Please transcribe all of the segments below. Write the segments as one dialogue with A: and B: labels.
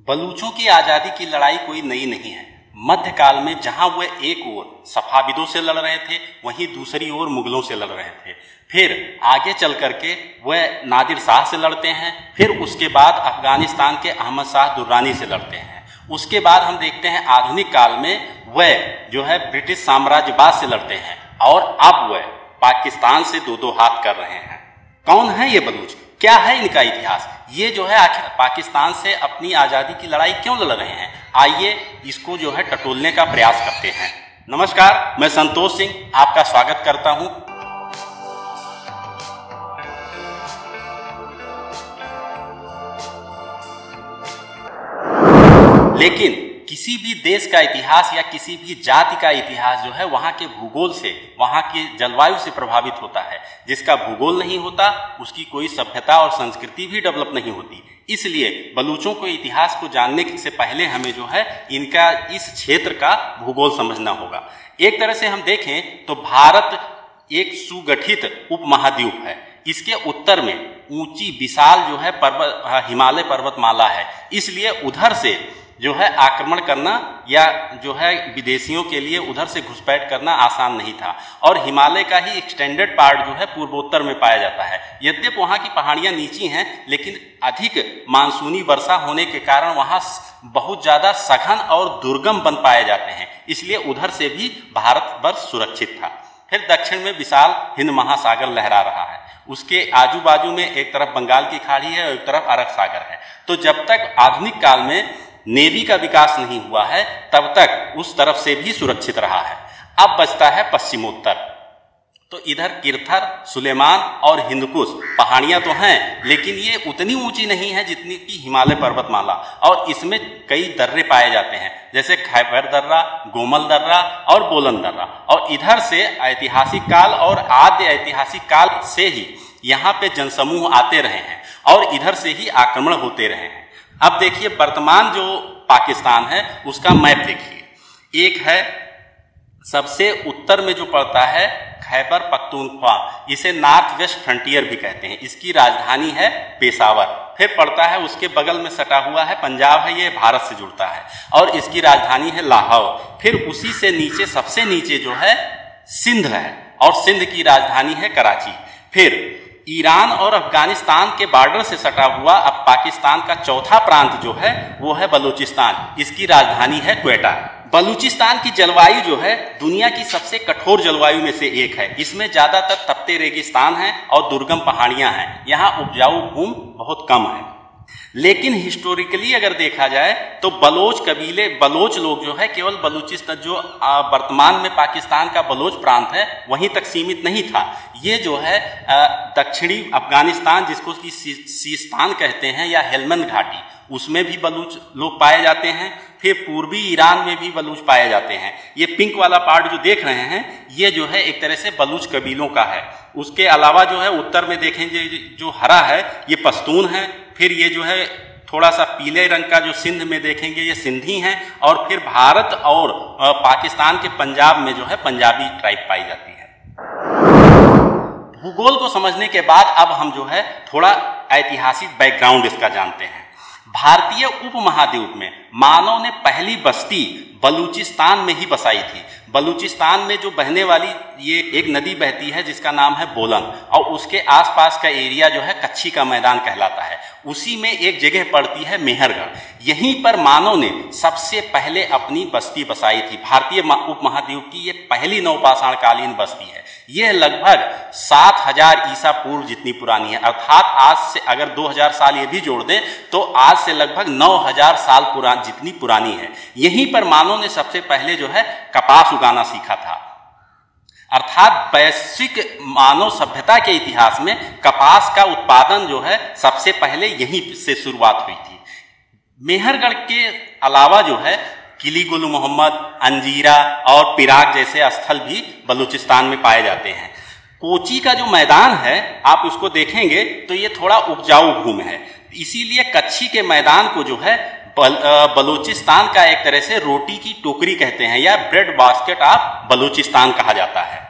A: बलूचों की आज़ादी की लड़ाई कोई नई नहीं है। मध्यकाल में जहां वह एक ओर सफाविदों से लड़ रहे थे, वहीं दूसरी ओर मुगलों से लड़ रहे थे। फिर आगे चल करके वह नादिर शाह से लड़ते हैं, फिर उसके बाद अफगानिस्तान के अहमद शाह दुर्रानी से लड़ते हैं। उसके बाद हम देखते हैं आधुनिक काल में वह जो है ब्रिटिश साम्राज्यवाद से लड़ते हैं, और अब वह पाकिस्तान से दो दो हाथ कर रहे हैं। कौन है ये बलूच, क्या है इनका इतिहास, ये जो है आखिर पाकिस्तान से अपनी आज़ादी की लड़ाई क्यों लड़ रहे हैं, आइए इसको जो है टटोलने का प्रयास करते हैं। नमस्कार, मैं संतोष सिंह आपका स्वागत करता हूं। लेकिन किसी भी देश का इतिहास या किसी भी जाति का इतिहास जो है वहाँ के भूगोल से, वहाँ की जलवायु से प्रभावित होता है। जिसका भूगोल नहीं होता उसकी कोई सभ्यता और संस्कृति भी डेवलप नहीं होती। इसलिए बलूचों को इतिहास को जानने से पहले हमें जो है इनका इस क्षेत्र का भूगोल समझना होगा। एक तरह से हम देखें तो भारत एक सुगठित उपमहाद्वीप है। इसके उत्तर में ऊंची विशाल जो है हिमालय पर्वतमाला है, इसलिए उधर से जो है आक्रमण करना या जो है विदेशियों के लिए उधर से घुसपैठ करना आसान नहीं था। और हिमालय का ही एक्सटेंडेड पार्ट जो है पूर्वोत्तर में पाया जाता है। यद्यपि वहाँ की पहाड़ियाँ नीची हैं, लेकिन अधिक मानसूनी वर्षा होने के कारण वहाँ बहुत ज़्यादा सघन और दुर्गम वन पाए जाते हैं, इसलिए उधर से भी भारतवर्ष सुरक्षित था। फिर दक्षिण में विशाल हिंद महासागर लहरा रहा है, उसके आजू बाजू में एक तरफ बंगाल की खाड़ी है और एक तरफ अरब सागर है। तो जब तक आधुनिक काल में नेवी का विकास नहीं हुआ है तब तक उस तरफ से भी सुरक्षित रहा है। अब बचता है पश्चिमोत्तर। तो इधर किरथर, सुलेमान और हिंदकुश पहाड़ियां तो हैं, लेकिन ये उतनी ऊंची नहीं है जितनी की हिमालय पर्वतमाला, और इसमें कई दर्रे पाए जाते हैं, जैसे खैबर दर्रा, गोमल दर्रा और बोलन दर्रा। और इधर से ऐतिहासिक काल और आद्य ऐतिहासिक काल से ही यहाँ पे जनसमूह आते रहे हैं और इधर से ही आक्रमण होते रहे हैं। अब देखिए वर्तमान जो पाकिस्तान है उसका मैप देखिए। एक है सबसे उत्तर में जो पड़ता है खैबर पख्तूनख्वा, इसे नॉर्थ वेस्ट फ्रंटियर भी कहते हैं। इसकी राजधानी है पेशावर। फिर पड़ता है उसके बगल में सटा हुआ है पंजाब है, ये भारत से जुड़ता है और इसकी राजधानी है लाहौर। फिर उसी से नीचे सबसे नीचे जो है सिंध है और सिंध की राजधानी है कराची। फिर ईरान और अफगानिस्तान के बॉर्डर से सटा हुआ अब पाकिस्तान का चौथा प्रांत जो है वो है बलूचिस्तान, इसकी राजधानी है क्वेटा। बलूचिस्तान की जलवायु जो है दुनिया की सबसे कठोर जलवायु में से एक है। इसमें ज्यादातर तपते रेगिस्तान हैं और दुर्गम पहाड़ियां हैं। यहाँ उपजाऊ भूमि बहुत कम है। लेकिन हिस्टोरिकली अगर देखा जाए तो बलोच कबीले, बलोच लोग जो है केवल बलूचिस्तान जो वर्तमान में पाकिस्तान का बलोच प्रांत है वहीं तक सीमित नहीं था। ये जो है दक्षिणी अफगानिस्तान जिसको कि सीस्तान कहते हैं या हेलमंद घाटी, उसमें भी बलूच लोग पाए जाते हैं। फिर पूर्वी ईरान में भी बलूच पाए जाते हैं। ये पिंक वाला पार्ट जो देख रहे हैं ये जो है एक तरह से बलूच कबीलों का है। उसके अलावा जो है उत्तर में देखेंगे जो हरा है ये पश्तून है। फिर ये जो है थोड़ा सा पीले रंग का जो सिंध में देखेंगे ये सिंधी हैं। और फिर भारत और पाकिस्तान के पंजाब में जो है पंजाबी ट्राइब पाई जाती है। भूगोल को समझने के बाद अब हम जो है थोड़ा ऐतिहासिक बैकग्राउंड इसका जानते हैं। भारतीय उपमहाद्वीप में मानव ने पहली बस्ती बलूचिस्तान में ही बसाई थी। बलूचिस्तान में जो बहने वाली ये एक नदी बहती है जिसका नाम है बोलन, और उसके आसपास का एरिया जो है कच्छी का मैदान कहलाता है। उसी में एक जगह पड़ती है मेहरगढ़। यहीं पर मानव ने सबसे पहले अपनी बस्ती बसाई थी। भारतीय उपमहाद्वीप की ये पहली नवपाषाणकालीन बस्ती है। यह लगभग 7000 ईसा पूर्व जितनी पुरानी है, अर्थात आज से अगर 2000 साल ये भी जोड़ दें तो आज से लगभग 9000 साल जितनी पुरानी है। यहीं पर मानव ने सबसे पहले जो है कपास उगाना सीखा था। अर्थात वैश्विक मानव सभ्यता के इतिहास में कपास का उत्पादन जो है सबसे पहले यहीं से शुरुआत हुई थी। मेहरगढ़ के अलावा जो है किली गुल मोहम्मद, अंजीरा और पिराक जैसे स्थल भी बलूचिस्तान में पाए जाते हैं। कोची का जो मैदान है आप उसको देखेंगे तो ये थोड़ा उपजाऊ भूमि है, इसीलिए कच्छी के मैदान को जो है बलूचिस्तान का एक तरह से रोटी की टोकरी कहते हैं या ब्रेड बास्केट ऑफ बलूचिस्तान कहा जाता है।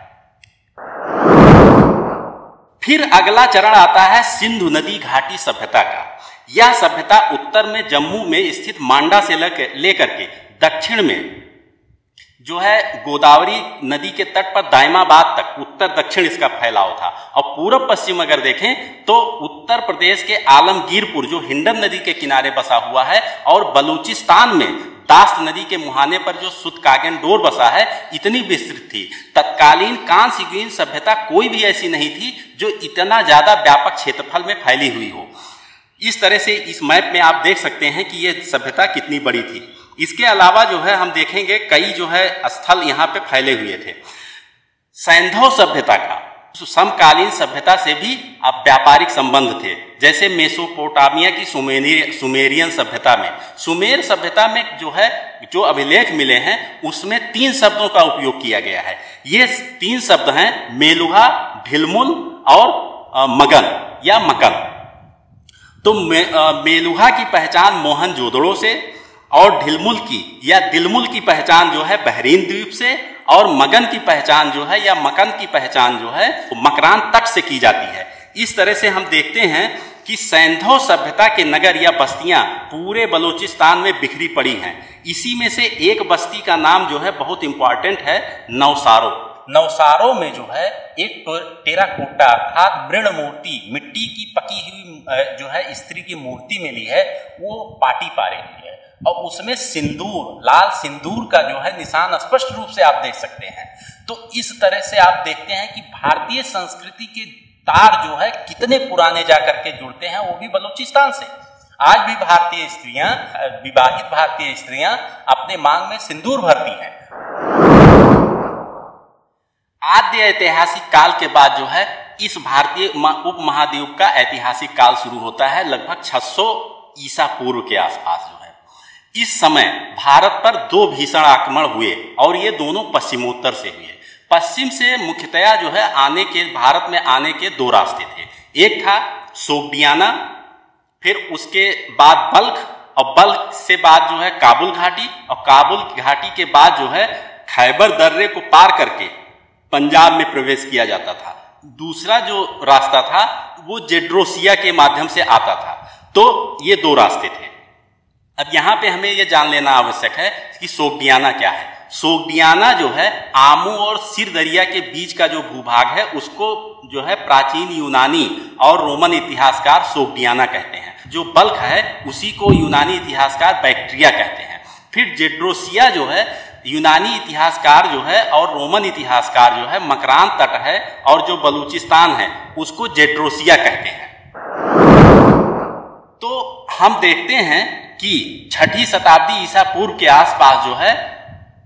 A: फिर अगला चरण आता है सिंधु नदी घाटी सभ्यता का। यह सभ्यता उत्तर में जम्मू में स्थित मांडा से लेकर के दक्षिण में जो है गोदावरी नदी के तट पर दायमाबाद तक उत्तर दक्षिण इसका फैलाव था। और पूर्व पश्चिम अगर देखें तो उत्तर प्रदेश के आलमगीरपुर जो हिंडन नदी के किनारे बसा हुआ है, और बलूचिस्तान में दास्त नदी के मुहाने पर जो सुतकागेन-डोर बसा है, इतनी विस्तृत थी। तत्कालीन कांस्य युगीन सभ्यता कोई भी ऐसी नहीं थी जो इतना ज्यादा व्यापक क्षेत्रफल में फैली हुई हो। इस तरह से इस मैप में आप देख सकते हैं कि यह सभ्यता कितनी बड़ी थी। इसके अलावा जो है हम देखेंगे कई जो है स्थल यहाँ पे फैले हुए थे। सैंधव सभ्यता का समकालीन सभ्यता से भी अब व्यापारिक संबंध थे। जैसे मेसोपोटामिया की सुमेरियन सभ्यता में, सुमेर सभ्यता में जो है जो अभिलेख मिले हैं उसमें 3 शब्दों का उपयोग किया गया है। ये 3 शब्द हैं मेलुहा, ढिलमुल और मगन या मकन। तो मेलुहा की पहचान मोहनजोदड़ो से, और ढिलमुल की या दिलमुल की पहचान जो है बहरीन द्वीप से, और मगन की पहचान जो है या मकन की पहचान जो है मकरान तट से की जाती है। इस तरह से हम देखते हैं कि सैंधव सभ्यता के नगर या बस्तियां पूरे बलूचिस्तान में बिखरी पड़ी हैं। इसी में से एक बस्ती का नाम जो है बहुत इंपॉर्टेंट है, नवसारो। नवसारो में जो है एक टेराकोटा अर्थात मृण मूर्ति, मिट्टी की पकी हुई जो है स्त्री की मूर्ति मिली है, वो पाटी पारे हुई है, और उसमें सिंदूर, लाल सिंदूर का जो है निशान स्पष्ट रूप से आप देख सकते हैं। तो इस तरह से आप देखते हैं कि भारतीय संस्कृति के तार जो है कितने पुराने जाकर के जुड़ते हैं, वो भी बलूचिस्तान से। आज भी भारतीय स्त्रियां, विवाहित भारतीय स्त्रियां अपने मांग में सिंदूर भरती हैं। आद्य ऐतिहासिक काल के बाद जो है इस भारतीय उपमहाद्वीप का ऐतिहासिक काल शुरू होता है, लगभग 600 ईसा पूर्व के आसपास जो है। इस समय भारत पर 2 भीषण आक्रमण हुए, और ये दोनों पश्चिमोत्तर से हुए। पश्चिम से मुख्यतया जो है भारत में आने के 2 रास्ते थे। एक था सोग्डियाना, फिर उसके बाद बल्ख, और बल्ख से बाद जो है काबुल घाटी, और काबुल घाटी के बाद जो है खैबर दर्रे को पार करके पंजाब में प्रवेश किया जाता था। दूसरा जो रास्ता था वो जेड्रोसिया के माध्यम से आता था। तो ये 2 रास्ते थे। अब यहाँ पे हमें ये जान लेना आवश्यक है कि सोग्डियाना क्या है। सोग्डियाना जो है आमू और सिर दरिया के बीच का जो भूभाग है, उसको जो है प्राचीन यूनानी और रोमन इतिहासकार सोग्डियाना कहते हैं। जो बल्ख है उसी को यूनानी इतिहासकार बैक्ट्रिया कहते हैं। फिर जेड्रोसिया जो है यूनानी इतिहासकार जो है और रोमन इतिहासकार जो है मकरान तट है, और जो बलूचिस्तान है उसको जेड्रोसिया कहते हैं। तो हम देखते हैं कि 6ठी शताब्दी ईसा पूर्व के आसपास जो है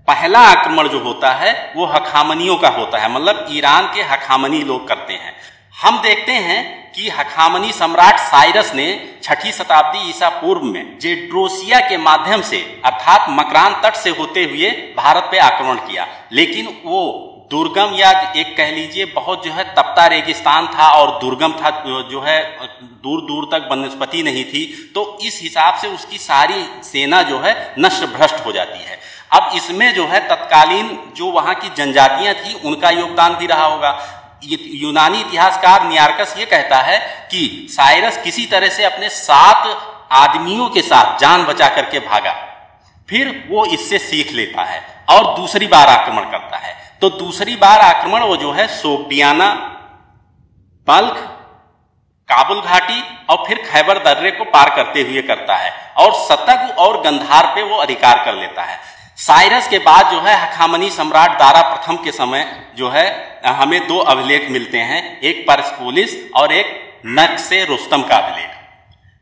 A: पहला आक्रमण जो होता है वो हखामनियों का होता है, मतलब ईरान के हखामनी लोग करते हैं। हम देखते हैं कि हखामनी सम्राट साइरस ने 6ठी शताब्दी ईसा पूर्व में जेड्रोसिया के माध्यम से अर्थात मकरान तट से होते हुए भारत पे आक्रमण किया, लेकिन वो दुर्गम या एक कह लीजिए बहुत जो है तपता रेगिस्तान था और दुर्गम था, जो है दूर दूर तक वनस्पति नहीं थी। तो इस हिसाब से उसकी सारी सेना जो है नष्ट भ्रष्ट हो जाती है। अब इसमें जो है तत्कालीन जो वहाँ की जनजातियां थी उनका योगदान भी रहा होगा। यूनानी इतिहासकार नियार्कस ये कहता है कि साइरस किसी तरह से अपने 7 आदमियों के साथ जान बचा करके भागा, फिर वो इससे सीख लेता है और दूसरी बार आक्रमण करता है। तो दूसरी बार आक्रमण वो जो है सोग्डियाना, बल्ख, काबुल घाटी और फिर खैबर दर्रे को पार करते हुए करता है, और सतग और गंधार पे वो अधिकार कर लेता है। साइरस के बाद जो है हखामनी सम्राट दारा प्रथम के समय जो है हमें 2 अभिलेख मिलते हैं, एक परस्पोलिस और एक नक्शे रुस्तम का अभिलेख।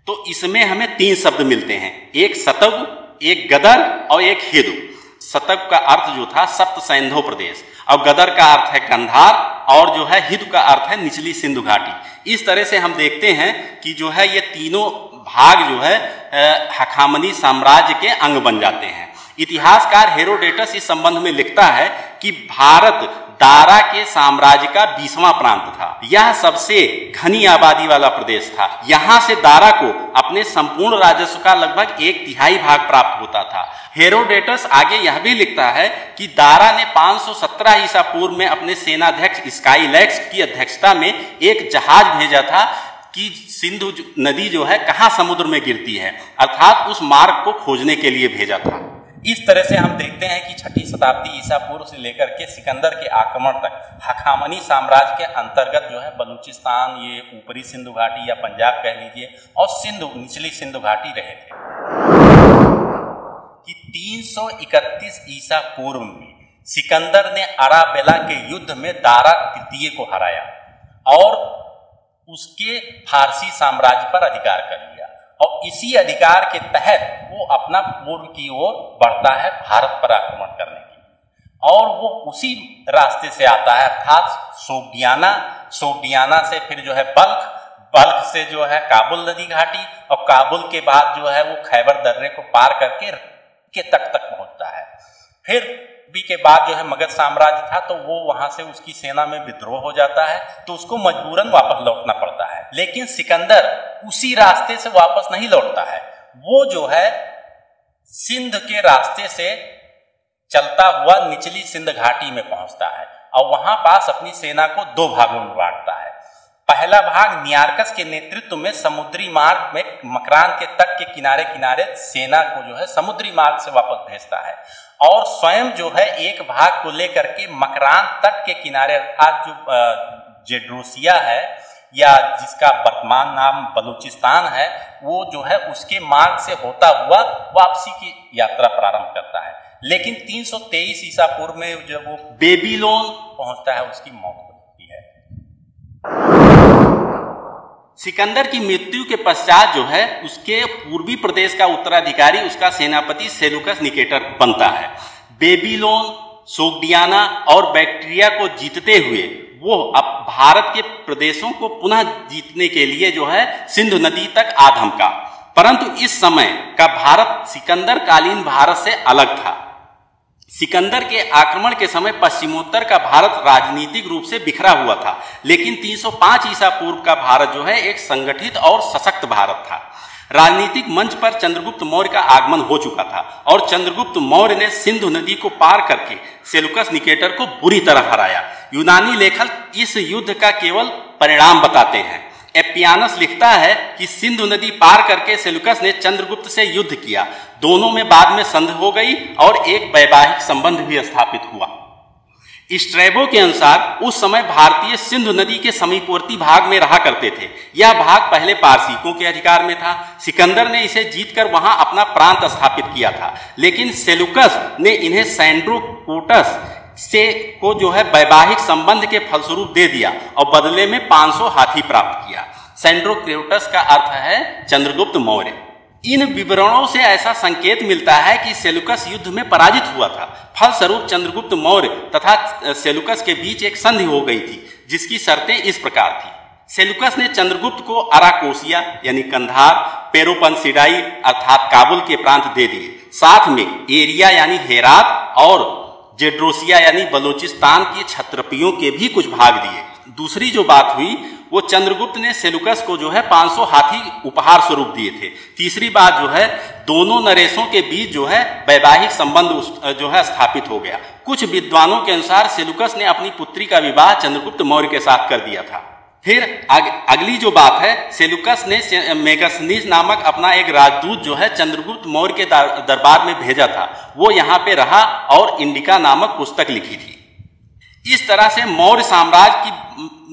A: तो इसमें हमें 3 शब्द मिलते हैं, एक सतग, एक गदर और एक हिदु। सतग का अर्थ जो था सप्त सैंधव प्रदेश, और गदर का अर्थ है गंधार, और जो है हिदु का अर्थ है निचली सिंधु घाटी। इस तरह से हम देखते हैं कि जो है ये तीनों भाग जो है हखामनी साम्राज्य के अंग बन जाते हैं। इतिहासकार हेरोडेटस इस संबंध में लिखता है कि भारत दारा के साम्राज्य का 20वां प्रांत था। यह सबसे घनी आबादी वाला प्रदेश था। यहां से दारा को अपने संपूर्ण राजस्व का लगभग 1/3 भाग प्राप्त होता था। हेरोडेटस आगे यह भी लिखता है कि दारा ने 517 ईसा पूर्व में अपने सेनाध्यक्ष स्काईलैक्स की अध्यक्षता में एक जहाज भेजा था कि सिंधु नदी जो है कहाँ समुद्र में गिरती है, अर्थात उस मार्ग को खोजने के लिए भेजा था। इस तरह से हम देखते हैं कि 6ठी शताब्दी ईसा पूर्व से लेकर के सिकंदर के आक्रमण तक हखामनी साम्राज्य के अंतर्गत जो है बलूचिस्तान, ये ऊपरी सिंधु घाटी या पंजाब कह लीजिए, और सिंधु, निचली सिंधु घाटी रहे थे। कि 331 ईसा पूर्व में सिकंदर ने अराबेला के युद्ध में दारा तृतीय को हराया और उसके फारसी साम्राज्य पर अधिकार कर लिया, और इसी अधिकार के तहत वो अपना पूर्व की ओर बढ़ता है भारत पर आक्रमण करने के लिए, और वो उसी रास्ते से आता है, अर्थात सोग्डियाना से फिर जो है बल्ख से जो है काबुल नदी घाटी, और काबुल के बाद जो है वो खैबर दर्रे को पार करके के तट तक पहुंचता है। फिर भी के बाद जो है मगध साम्राज्य था, तो वो वहां से उसकी सेना में विद्रोह हो जाता है, तो उसको मजबूरन वापस लौटना पड़ता है। लेकिन सिकंदर उसी रास्ते से वापस नहीं लौटता है, वो जो है सिंध के रास्ते से चलता हुआ निचली सिंध घाटी में पहुंचता है, और वहां पास अपनी सेना को 2 भागों में बांटता है। पहला भाग नियार्कस के नेतृत्व में समुद्री मार्ग में मकरान के तट के किनारे किनारे सेना को जो है समुद्री मार्ग से वापस भेजता है, और स्वयं जो है एक भाग को लेकर के मकरान तट के किनारे, अर्थात जो जेड्रोसिया है या जिसका वर्तमान नाम बलूचिस्तान है, वो जो है उसके मार्ग से होता हुआ वापसी की यात्रा प्रारंभ करता है। लेकिन 323 ईसा पूर्व में जब वो बेबीलोन पहुंचता है, उसकी मौत होती है। सिकंदर की मृत्यु के पश्चात जो है उसके पूर्वी प्रदेश का उत्तराधिकारी उसका सेनापति सेलुकस निकेटर बनता है। बेबीलोन, सोग्डियाना और बैक्ट्रिया को जीतते हुए वो अब भारत के प्रदेशों को पुनः जीतने के लिए जो है सिंधु नदी तक आ धमका, परंतु इस समय का भारत सिकंदर कालीन भारत से अलग था। सिकंदर के आक्रमण के समय पश्चिमोत्तर का भारत राजनीतिक रूप से बिखरा हुआ था, लेकिन 305 ईसा पूर्व का भारत जो है एक संगठित और सशक्त भारत था। राजनीतिक मंच पर चंद्रगुप्त मौर्य का आगमन हो चुका था, और चंद्रगुप्त मौर्य ने सिंधु नदी को पार करके सेलुकस निकेटर को बुरी तरह हराया। यूनानी लेखक इस युद्ध का केवल परिणाम बताते हैं। एपियानस लिखता है कि सिंधु नदी पार करके सेलुकस ने चंद्रगुप्त से युद्ध किया, दोनों में बाद में संधि हो गई और एक वैवाहिक संबंध भी स्थापित हुआ। स्ट्रैबो के अनुसार उस समय भारतीय सिंधु नदी के समीपवर्ती भाग में रहा करते थे। यह भाग पहले पारसीकों के अधिकार में था। सिकंदर ने इसे जीतकर वहां अपना प्रांत स्थापित किया था, लेकिन सेलुकस ने इन्हें सैंड्रोकोटस से को जो है वैवाहिक संबंध के फलस्वरूप दे दिया और बदले में 500 हाथी प्राप्त किया। सैंड्रोकोटस का अर्थ है चंद्रगुप्त मौर्य। इन विवरणों से ऐसा संकेत मिलता है कि सेलुकस युद्ध में पराजित हुआ था। फलस्वरूप चंद्रगुप्त मौर्य तथा सेलुकस के बीच एक संधि हो गई थी, जिसकी शर्तें इस प्रकार थी। सेलुकस ने चंद्रगुप्त को अराकोसिया यानी कंधार, पेरोपनसिडाई अर्थात काबुल के प्रांत दे दिए, साथ में एरिया यानी हेरात और जेड्रोसिया यानी बलूचिस्तान की क्षत्रपियों के भी कुछ भाग दिए। दूसरी जो बात हुई वो चंद्रगुप्त ने सेलुकस को जो है 500 हाथी उपहार स्वरूप दिए थे। तीसरी बात जो है दोनों नरेशों के बीच जो है वैवाहिक संबंध जो है स्थापित हो गया। कुछ विद्वानों के अनुसार सेलुकस ने अपनी पुत्री का विवाह चंद्रगुप्त मौर्य के साथ कर दिया था। फिर अगली जो बात है, सेलुकस ने मेगसनीस नामक अपना एक राजदूत जो है चंद्रगुप्त मौर्य के दरबार में भेजा था। वो यहाँ पे रहा और इंडिका नामक पुस्तक लिखी थी। इस तरह से मौर्य साम्राज्य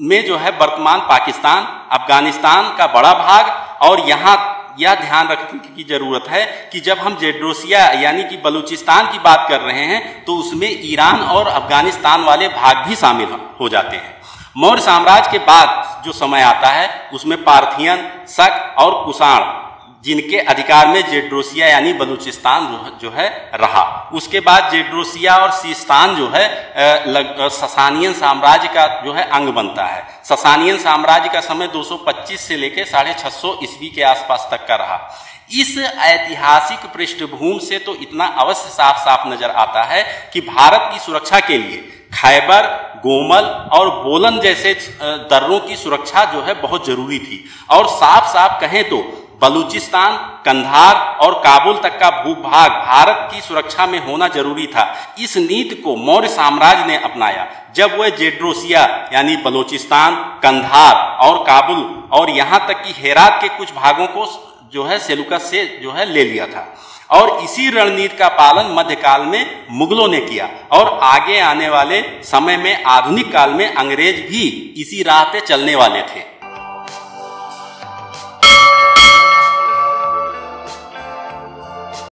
A: में जो है वर्तमान पाकिस्तान, अफगानिस्तान का बड़ा भाग, और यहाँ यह ध्यान रखने की जरूरत है कि जब हम जेड्रोसिया यानी कि बलूचिस्तान की बात कर रहे हैं तो उसमें ईरान और अफगानिस्तान वाले भाग भी शामिल हो जाते हैं। मौर्य साम्राज्य के बाद जो समय आता है उसमें पार्थियन, शक और कुषाण जिनके अधिकार में जेड्रोसिया यानी बलूचिस्तान जो है रहा। उसके बाद जेड्रोसिया और सिस्तान जो है ससानियन साम्राज्य का जो है अंग बनता है। ससानियन साम्राज्य का समय 225 से लेकर 650 ईस्वी के आसपास तक का रहा। इस ऐतिहासिक पृष्ठभूमि से तो इतना अवश्य साफ साफ नजर आता है कि भारत की सुरक्षा के लिए खैबर, गोमल और बोलन जैसे दर्रों की सुरक्षा जो है बहुत जरूरी थी, और साफ साफ कहें तो बलूचिस्तान, कंधार और काबुल तक का भूभाग भारत की सुरक्षा में होना जरूरी था। इस नीति को मौर्य साम्राज्य ने अपनाया जब वह जेड्रोसिया यानी बलूचिस्तान, कंधार और काबुल और यहाँ तक कि हेरात के कुछ भागों को जो है सेलुकस से जो है ले लिया था। और इसी रणनीति का पालन मध्यकाल में मुगलों ने किया और आगे आने वाले समय में आधुनिक काल में अंग्रेज भी इसी राह पे चलने वाले थे।